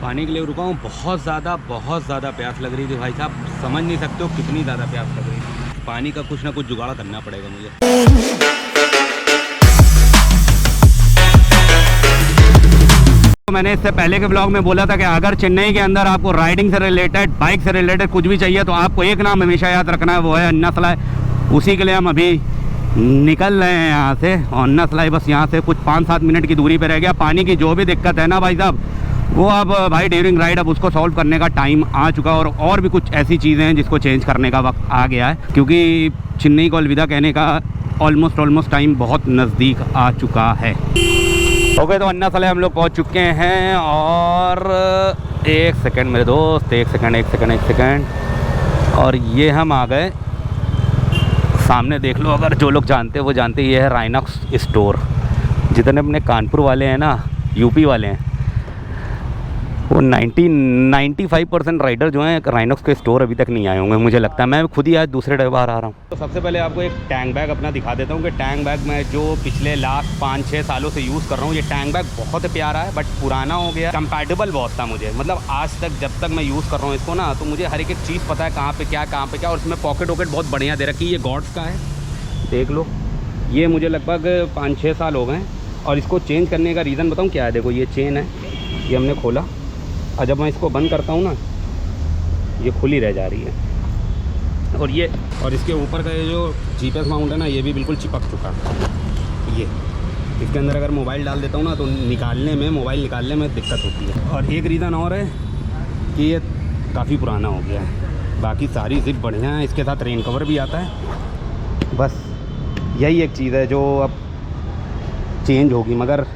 पानी के लिए रुका हूँ। बहुत ज़्यादा प्यास लग रही थी भाई साहब, समझ नहीं सकते हो कितनी ज़्यादा प्यास लग रही थी। पानी का कुछ ना कुछ जुगाड़ करना पड़ेगा मुझे। मैंने इससे पहले के ब्लॉग में बोला था कि अगर चेन्नई के अंदर आपको राइडिंग से रिलेटेड, बाइक से रिलेटेड कुछ भी चाहिए तो आपको एक नाम हमेशा याद रखना है, वो है अन्ना सलाई। उसी के लिए हम अभी निकल रहे हैं यहाँ से। और अन्ना सलाई बस यहाँ से कुछ 5-7 मिनट की दूरी पे रह गया। पानी की जो भी दिक्कत है ना भाई साहब, वो अब भाई ड्यूरिंग राइड अब उसको सॉल्व करने का टाइम आ चुका है। और भी कुछ ऐसी चीज़ें हैं जिसको चेंज करने का वक्त आ गया है, क्योंकि चेन्नई को अलविदा कहने का ऑलमोस्ट टाइम बहुत नज़दीक आ चुका है। ओके, तो अन्ना सलाई हम लोग पहुँच चुके हैं। और एक सेकेंड मेरे दोस्त, एक सेकेंड। और ये हम आ गए सामने, देख लो। अगर जो लोग जानते हैं वो जानते हैं, ये है राइनॉक्स स्टोर। जितने अपने कानपुर वाले हैं ना, यूपी वाले हैं, वो 95% राइडर जो हैं राइनॉक्स के स्टोर अभी तक नहीं आए होंगे मुझे लगता है। मैं खुद ही आज दूसरे बार आ रहा हूँ। तो सबसे पहले आपको एक टैंक बैग अपना दिखा देता हूँ कि टैंक बैग मैं जो पिछले लास्ट 5-6 सालों से यूज़ कर रहा हूँ, ये टैंक बैग बहुत प्यारा है, बट पुराना हो गया। कंपैटिबल बहुत था मुझे, मतलब आज तक जब तक मैं यूज़ कर रहा हूँ इसको ना, तो मुझे हर एक चीज़ पता है कहाँ पे क्या। और इसमें पॉकेट वॉकेट बहुत बढ़िया दे रखी है। ये गॉड्स का है, देख लो। ये मुझे लगभग 5-6 साल हो गए। और इसको चेंज करने का रीज़न बताऊँ क्या है। देखो, ये चेन है, ये हमने खोला, और जब मैं इसको बंद करता हूँ ना, ये खुली रह जा रही है। और इसके ऊपर का ये जो जीपीएस माउंट है ना, ये भी बिल्कुल चिपक चुका है। ये इसके अंदर अगर मोबाइल डाल देता हूँ ना, तो मोबाइल निकालने में दिक्कत होती है। और एक रीज़न और है कि ये काफ़ी पुराना हो गया है। बाकी सारी जिप बढ़िया है, इसके साथ रेन कवर भी आता है। बस यही एक चीज़ है जो अब चेंज होगी, मगर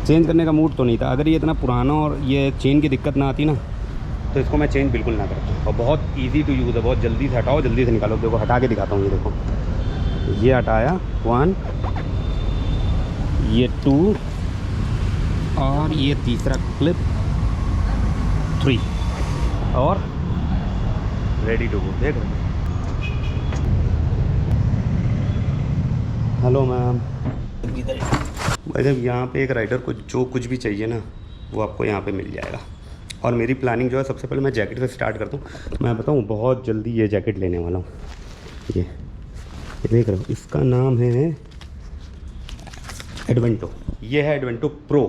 चेंज करने का मूड तो नहीं था। अगर ये इतना पुराना और ये चेन की दिक्कत ना आती ना, तो इसको मैं चेंज बिल्कुल ना करता। और बहुत इजी टू यूज़ है, बहुत जल्दी से हटाओ, जल्दी से निकालो। देखो, हटा के दिखाता हूँ। ये देखो, ये हटाया 1, ये 2, और ये तीसरा क्लिप 3, और रेडी टू गो। देख रहे, हेलो मैम। भाई जब यहाँ पे एक राइडर को जो कुछ भी चाहिए ना, वो आपको यहाँ पे मिल जाएगा। और मेरी प्लानिंग जो है, सबसे पहले मैं जैकेट से स्टार्ट करता हूँ। मैं बताऊँ, बहुत जल्दी ये जैकेट लेने वाला हूँ। ये देख रहे हो, इसका नाम है एडवेंटो। ये है एडवेंटो प्रो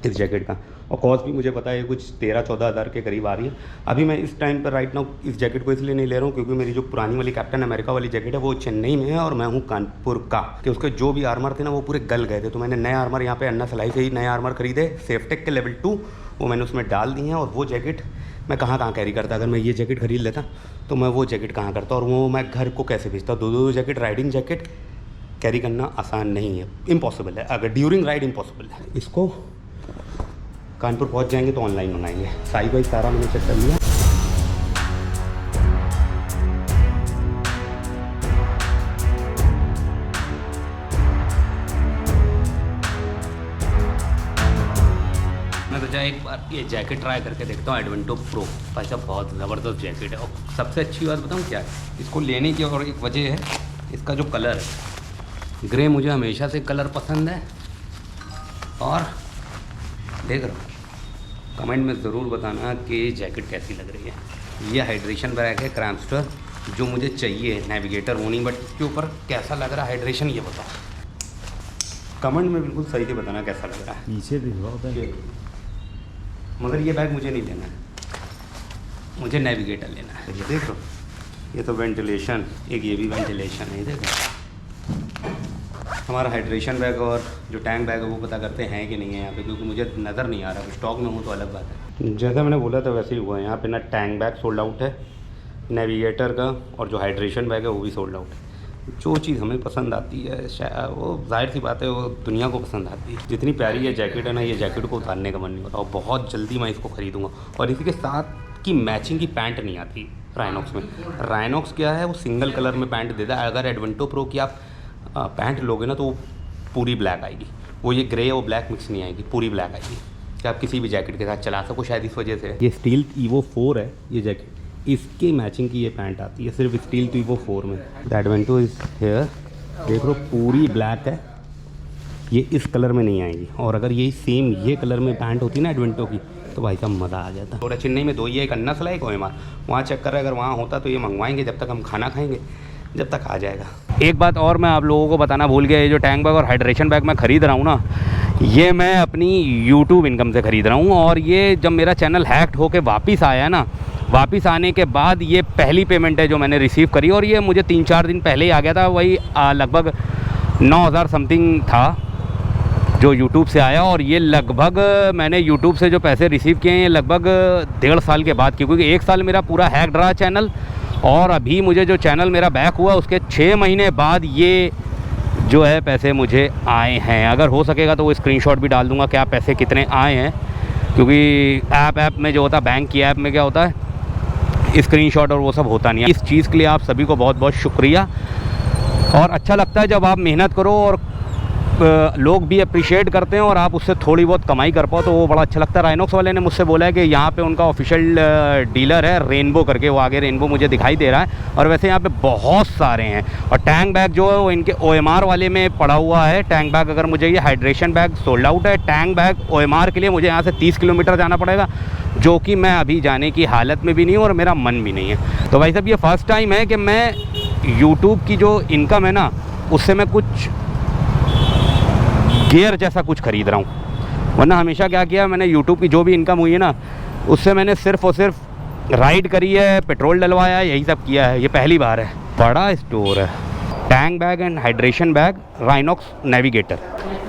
इस जैकेट का। और कॉस्ट भी मुझे पता है कुछ 13-14 हज़ार के करीब आ रही है। अभी मैं इस टाइम पर राइट नाउ इस जैकेट को इसलिए नहीं ले रहा हूँ क्योंकि मेरी जो पुरानी वाली कैप्टन अमेरिका वाली जैकेट है वो चेन्नई में है और मैं हूँ कानपुर का। कि उसके जो भी आर्मर थे ना, वो पूरे गल गए थे। तो मैंने नए आर्मर यहाँ पे अन्ना सलाई से ही नए आर्मर खरीदे, सेफ्टेक के लेवल 2, वो मैंने उसमें डाल दिए हैं। और वो जैकेट मैं कहाँ कैरी करता। अगर मैं ये जैकेट खरीद लेता तो मैं वो जैकेट कहाँ करता, और वो मैं घर को कैसे भेजता। दो जैकेट, राइडिंग जैकेट कैरी करना आसान नहीं है, इम्पॉसिबल है। अगर ड्यूरिंग राइड इम्पॉसिबल है। इसको कानपुर पहुंच जाएंगे तो ऑनलाइन मंगाएंगे। साइज वाइज सारा मैंने चेक कर लिया। मैं तो एक बार ये जैकेट ट्राई करके देखता हूँ, एडवेंटो प्रो। भाई साहब बहुत ज़बरदस्त जैकेट है। और सबसे अच्छी बात बताऊँ क्या है, इसको लेने की और एक वजह है इसका जो कलर है। ग्रे मुझे हमेशा से कलर पसंद है। और देख रहा हूँ, कमेंट में ज़रूर बताना कि जैकेट कैसी लग रही है। ये हाइड्रेशन बैग है क्रैम्स्टर, जो मुझे चाहिए, नेविगेटर वो नहीं, बट इसके ऊपर कैसा लग रहा है हाइड्रेशन, ये बताओ कमेंट में। बिल्कुल सही से बताना कैसा लग रहा है। पीछे दिखवाओ। मगर ये बैग मुझे नहीं लेना है, मुझे नेविगेटर लेना है। ये देखो, ये तो वेंटिलेशन, एक ये भी वेंटिलेशन है। देखो, हमारा हाइड्रेशन बैग और जो टैंक बैग है वो पता करते हैं कि नहीं है यहाँ पे, क्योंकि मुझे नज़र नहीं आ रहा। स्टॉक में हूँ तो अलग बात है। जैसा मैंने बोला था वैसे ही हुआ है। यहाँ पे ना टैंक बैग सोल्ड आउट है, नेविगेटर का, और जो हाइड्रेशन बैग है वो भी सोल्ड आउट है। जो चीज़ हमें पसंद आती है वो जाहिर सी बात है वो दुनिया को पसंद आती है। जितनी प्यारी ये जैकेट है ना, ये जैकेट को उतारने का मन नहीं होता। और बहुत जल्दी मैं इसको ख़रीदूँगा। और इसी के साथ की मैचिंग की पैंट नहीं आती राइनॉक्स में। राइनॉक्स क्या है, वो सिंगल कलर में पैंट देता है। अगर एडवेंटो प्रो की आप पैंट लोगे ना, तो वो पूरी ब्लैक आएगी। वो ये ग्रे और ब्लैक मिक्स नहीं आएगी, पूरी ब्लैक आएगी, कि आप किसी भी जैकेट के साथ चला सको। शायद इस वजह से ये स्टील ईवो 4 है ये जैकेट, इसकी मैचिंग की ये पैंट आती है सिर्फ स्टील ईवो 4 में। एडवेंटो इज हेयर, देख लो पूरी ब्लैक है। ये इस कलर में नहीं आएगी। और अगर यही सेम ये कलर में पैंट होती ना एडवेंटो की, तो भाई साहब मज़ा आ जाता। थोड़ा चेन्नई में 2 ही है, एक अन्नासला एक OMR। वहाँ चेक कर रहे अगर वहाँ होता तो ये मंगवाएंगे, जब तक हम खाना खाएंगे, जब तक आ जाएगा। एक बात और मैं आप लोगों को बताना भूल गया, ये जो टैंक बैग और हाइड्रेशन बैग मैं ख़रीद रहा हूँ ना, ये मैं अपनी यूट्यूब इनकम से ख़रीद रहा हूँ। और ये जब मेरा चैनल हैक्ड होके वापस आया ना, वापस आने के बाद ये पहली पेमेंट है जो मैंने रिसीव करी। और ये मुझे 3-4 दिन पहले ही आ गया था, वही लगभग 9,000 समथिंग था जो यूट्यूब से आया। और ये लगभग मैंने यूट्यूब से जो पैसे रिसीव किए हैं ये लगभग 1.5 साल के बाद की, क्योंकि 1 साल मेरा पूरा हैक्ड रहा चैनल। और अभी मुझे जो चैनल मेरा बैक हुआ उसके 6 महीने बाद ये जो है पैसे मुझे आए हैं। अगर हो सकेगा तो वो स्क्रीनशॉट भी डाल दूंगा क्या पैसे कितने आए हैं, क्योंकि ऐप में जो होता है, बैंक की ऐप में क्या होता है, स्क्रीनशॉट और वो सब होता नहीं है। इस चीज़ के लिए आप सभी को बहुत बहुत शुक्रिया। और अच्छा लगता है जब आप मेहनत करो और लोग भी अप्रिशिएट करते हैं और आप उससे थोड़ी बहुत कमाई कर पाओ, तो वो बड़ा अच्छा लगता है। राइनॉक्स वाले ने मुझसे बोला है कि यहाँ पे उनका ऑफिशियल डीलर है रेनबो करके, वो आगे रेनबो मुझे दिखाई दे रहा है। और वैसे यहाँ पे बहुत सारे हैं। और टैंक बैग जो है वो इनके OMR वाले में पड़ा हुआ है। टैंक बैग अगर मुझे ये हाइड्रेशन बैग सोल्ड आउट है। टैंक बैग OMR के लिए मुझे यहाँ से 30 किलोमीटर जाना पड़ेगा, जो कि मैं अभी जाने की हालत में भी नहीं हूँ और मेरा मन भी नहीं है। तो भाई साहब ये फ़र्स्ट टाइम है कि मैं यूट्यूब की जो इनकम है ना, उससे मैं कुछ गियर जैसा कुछ ख़रीद रहा हूँ। वरना हमेशा क्या किया मैंने, यूट्यूब की जो भी इनकम हुई है ना, उससे मैंने सिर्फ़ और सिर्फ राइड करी है, पेट्रोल डलवाया, यही सब किया है। ये पहली बार है। बड़ा स्टोर है। Tank bag and hydration bag, Rhinox navigator.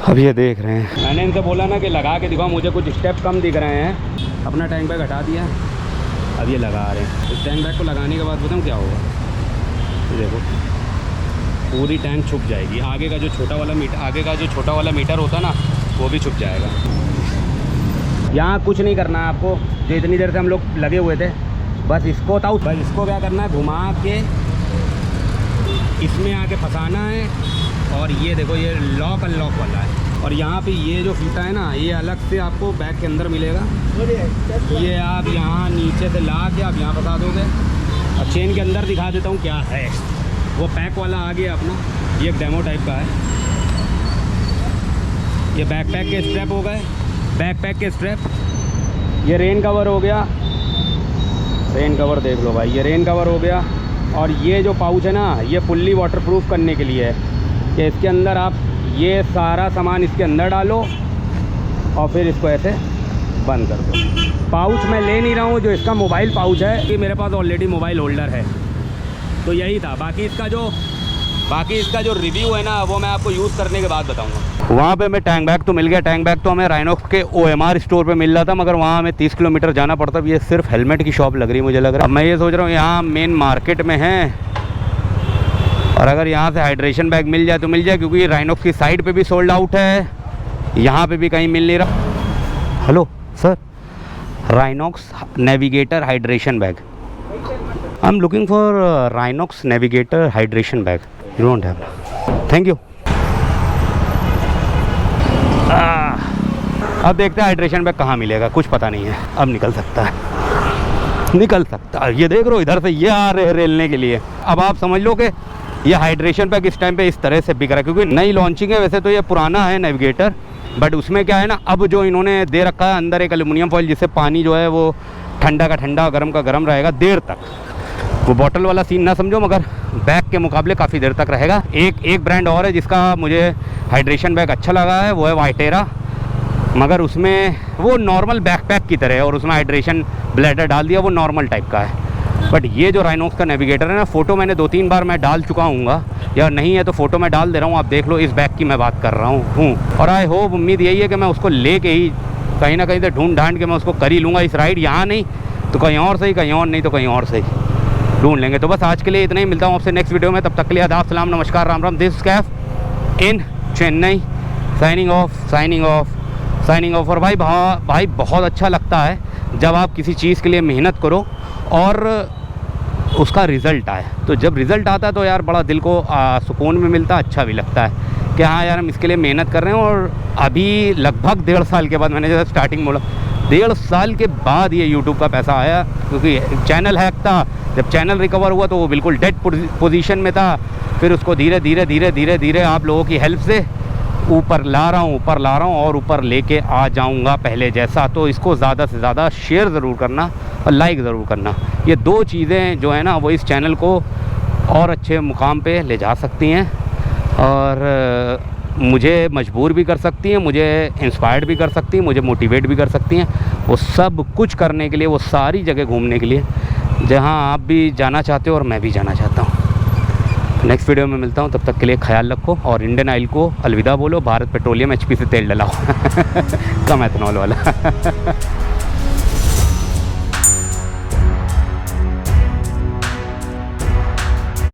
अब ये देख रहे हैं, मैंने इनसे बोला ना कि लगा के दिखाओ, मुझे कुछ स्टेप कम दिख रहे हैं। अपना टैंक बैग हटा दिया, अब ये लगा रहे हैं। इस टैंक बैग को लगाने के बाद बताऊँ क्या होगा, देखो पूरी टैंक छुप जाएगी। आगे का जो छोटा वाला मीटर होता है ना, वो भी छुप जाएगा। यहाँ कुछ नहीं करना है आपको, जो इतनी देर से हम लोग लगे हुए थे, बस इसको क्या करना है, घुमा के इसमें आके फंसाना है। और ये देखो ये लॉक अनलॉक वाला है। और यहाँ पे ये जो फीता है ना, ये अलग से आपको बैग के अंदर मिलेगा। ये आप यहाँ नीचे से ला के आप यहाँ फंसा दोगे। और चेन के अंदर दिखा देता हूँ क्या है। वो पैक वाला आ गया अपना, ये एक डेमो टाइप का है। ये बैकपैक के स्ट्रैप हो गए, बैकपैक के स्ट्रैप। ये रेन कवर हो गया, रेन कवर देख लो भाई, ये रेन कवर हो गया। और ये जो पाउच है ना, ये फुल्ली वाटरप्रूफ करने के लिए है कि इसके अंदर आप ये सारा सामान इसके अंदर डालो और फिर इसको ऐसे बंद कर दो। पाउच मैं ले नहीं रहा हूँ, जो इसका मोबाइल पाउच है, ये मेरे पास ऑलरेडी मोबाइल होल्डर है, तो यही था। बाकी इसका जो रिव्यू है ना, वो मैं आपको यूज़ करने के बाद बताऊंगा। वहाँ पे हमें टैंक बैग तो मिल गया। टैंक बैग तो हमें राइनॉक्स के OMR स्टोर पे मिल रहा था, मगर वहाँ हमें 30 किलोमीटर जाना पड़ता। ये सिर्फ हेलमेट की शॉप लग रही है मुझे लग रहा है। अब मैं ये सोच रहा हूँ यहाँ मेन मार्केट में है, और अगर यहाँ से हाइड्रेशन बैग मिल जाए तो मिल जाए, क्योंकि राइनॉक्स की साइड पर भी सोल्ड आउट है, यहाँ पर भी कहीं मिल नहीं रहा। Hello sir, Rhinox navigator hydration bag. I'm looking for Rhinox Navigator hydration bag. You don't have. Thank you. अब देखते हैं हाइड्रेशन बैग कहाँ मिलेगा, कुछ पता नहीं है। अब निकल सकता है। ये देख रहे हो, इधर से ये आ रहे हैं रेलने के लिए। अब आप समझ लो कि ये हाइड्रेशन बैग इस टाइम पे इस तरह से बिक रहा है, क्योंकि नई लॉन्चिंग है। वैसे तो ये पुराना है नेविगेटर, बट उसमें क्या है ना, अब जो इन्होंने दे रखा है अंदर एक एल्यूमिनियम फॉइल, जिससे पानी जो है वो ठंडा का ठंडा, गर्म का गर्म रहेगा देर तक। वो बॉटल वाला सीन ना समझो, मगर बैग के मुकाबले काफ़ी देर तक रहेगा। एक ब्रांड और है जिसका मुझे हाइड्रेशन बैग अच्छा लगा है, वो है वाइटेरा, मगर उसमें वो नॉर्मल बैकपैक की तरह है और उसमें हाइड्रेशन ब्लैडर डाल दिया, वो नॉर्मल टाइप का है। बट ये जो राइनॉक्स का नेविगेटर है ना, फ़ोटो मैंने 2-3 बार मैं डाल चुका हूँ, या नहीं है तो फ़ोटो मैं डाल दे रहा हूँ। आप देख लो, इस बैग की मैं बात कर रहा हूँ। और आई होप, उम्मीद यही है कि मैं उसको ले के ही कहीं ना कहीं से ढूंढ ढांड के मैं उसको कर ही लूँगा। इस राइड यहाँ नहीं तो कहीं और सही, कहीं और नहीं तो कहीं और सही ढूंढ लेंगे। तो बस आज के लिए इतना ही, मिलता हूँ आपसे नेक्स्ट वीडियो में। तब तक के लिए आदाब, सलाम, नमस्कार, Ram Ram. This Kaif in Chennai, signing off. और भाई बहुत अच्छा लगता है जब आप किसी चीज़ के लिए मेहनत करो और उसका रिज़ल्ट आए। तो जब रिज़ल्ट आता है तो यार बड़ा दिल को सुकून भी मिलता है, अच्छा भी लगता है कि हाँ यार हम इसके लिए मेहनत कर रहे हैं। और अभी लगभग 1.5 साल के बाद, मैंने जैसे स्टार्टिंग बोला, 1.5 साल के बाद ये यूट्यूब का पैसा आया, क्योंकि चैनल हैक था। जब चैनल रिकवर हुआ तो वो बिल्कुल डेड पोजीशन में था। फिर उसको धीरे धीरे आप लोगों की हेल्प से ऊपर ला रहा हूँ और ऊपर लेके आ जाऊँगा पहले जैसा। तो इसको ज़्यादा से ज़्यादा शेयर ज़रूर करना और लाइक ज़रूर करना। ये 2 चीज़ें जो है ना वो इस चैनल को और अच्छे मुकाम पे ले जा सकती हैं और मुझे मजबूर भी कर सकती हैं, मुझे इंस्पायर्ड भी कर सकती हैं, मुझे मोटिवेट भी कर सकती हैं। वो सब कुछ करने के लिए, वो सारी जगह घूमने के लिए जहां आप भी जाना चाहते हो और मैं भी जाना चाहता हूं। नेक्स्ट वीडियो में मिलता हूं, तब तक के लिए ख्याल रखो और इंडियन ऑयल को अलविदा बोलो। भारत पेट्रोलियम HP से तेल डलाओ कम एथनॉल वाला